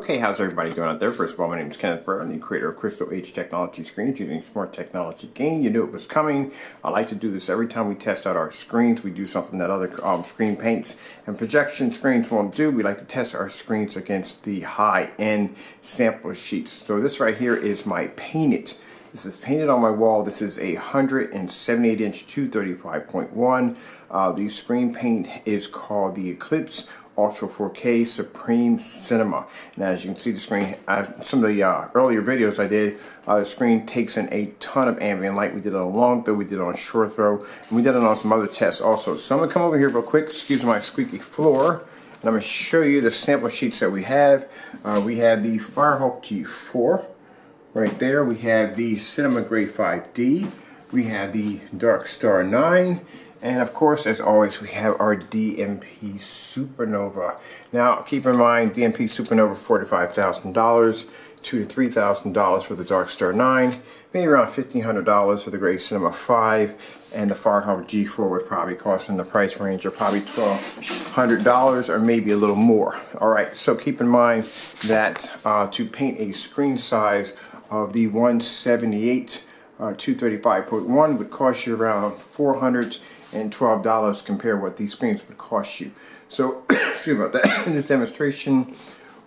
Okay, how's everybody doing out there? First of all, my name is Kenneth Burr. I'm the creator of Crystal H Technology Screens using smart technology gain. You knew it was coming. I like to do this every time we test out our screens. We do something that other screen paints and projection screens won't do. We like to test our screens against the high-end sample sheets. So this right here is my painted. This is painted on my wall. This is a 178-inch 235.1. The screen paint is called the ECLIPSE Ultra 4K Supreme Cinema. Now, as you can see, the screen, some of the earlier videos I did, the screen takes in a ton of ambient light. We did it on long throw, we did it on short throw, and we did it on some other tests also. So I'm going to come over here real quick, excuse my squeaky floor, and I'm going to show you the sample sheets that we have. We have the Firehawk G4 right there. We have the Cinema Grade 5D. We have the Dark Star 9. And of course, as always, we have our Dnp Supernova. Now, keep in mind, Dnp Supernova, $45,000, $2,000 to $3,000 for the Dark Star 9, maybe around $1,500 for the Great Cinema 5, and the Firehawk G4 would probably cost in the price range of probably $1,200 or maybe a little more. All right, so keep in mind that to paint a screen size of the 178 235.1 would cost you around $412 compared to what these screens would cost you. So, excuse me about that. In this demonstration,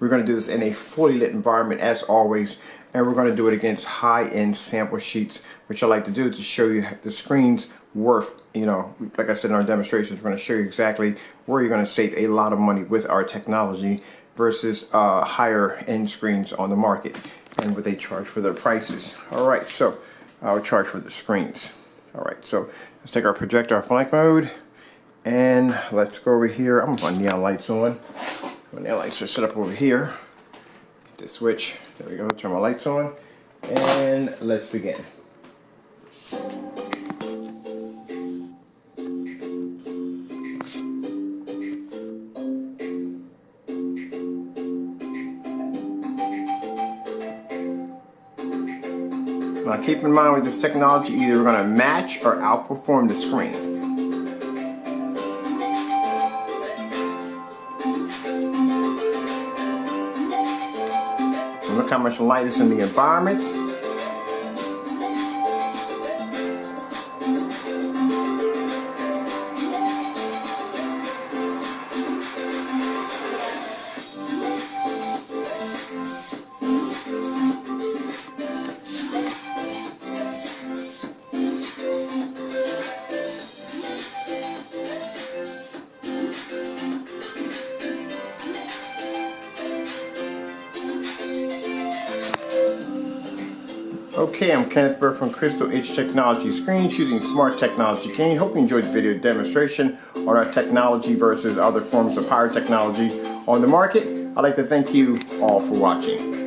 we're going to do this in a fully lit environment as always, and we're going to do it against high-end sample sheets, which I like to do to show you the screen's worth. You know, like I said in our demonstrations, we're going to show you exactly where you're going to save a lot of money with our technology versus higher-end screens on the market and what they charge for their prices. All right, so I'll charge for the screens. All right, so let's take our projector off blank mode, and let's go over here. I'm going to put neon lights on. My neon lights are set up over here. Hit the switch. There we go. Turn my lights on, and let's begin. Now keep in mind with this technology, either we're going to match or outperform the screen. So look how much light is in the environment. Okay, I'm Kenneth Burr from Crystal H Technology Screens using smart technology gain. Hope you enjoyed the video demonstration on our technology versus other forms of higher technology on the market. I'd like to thank you all for watching.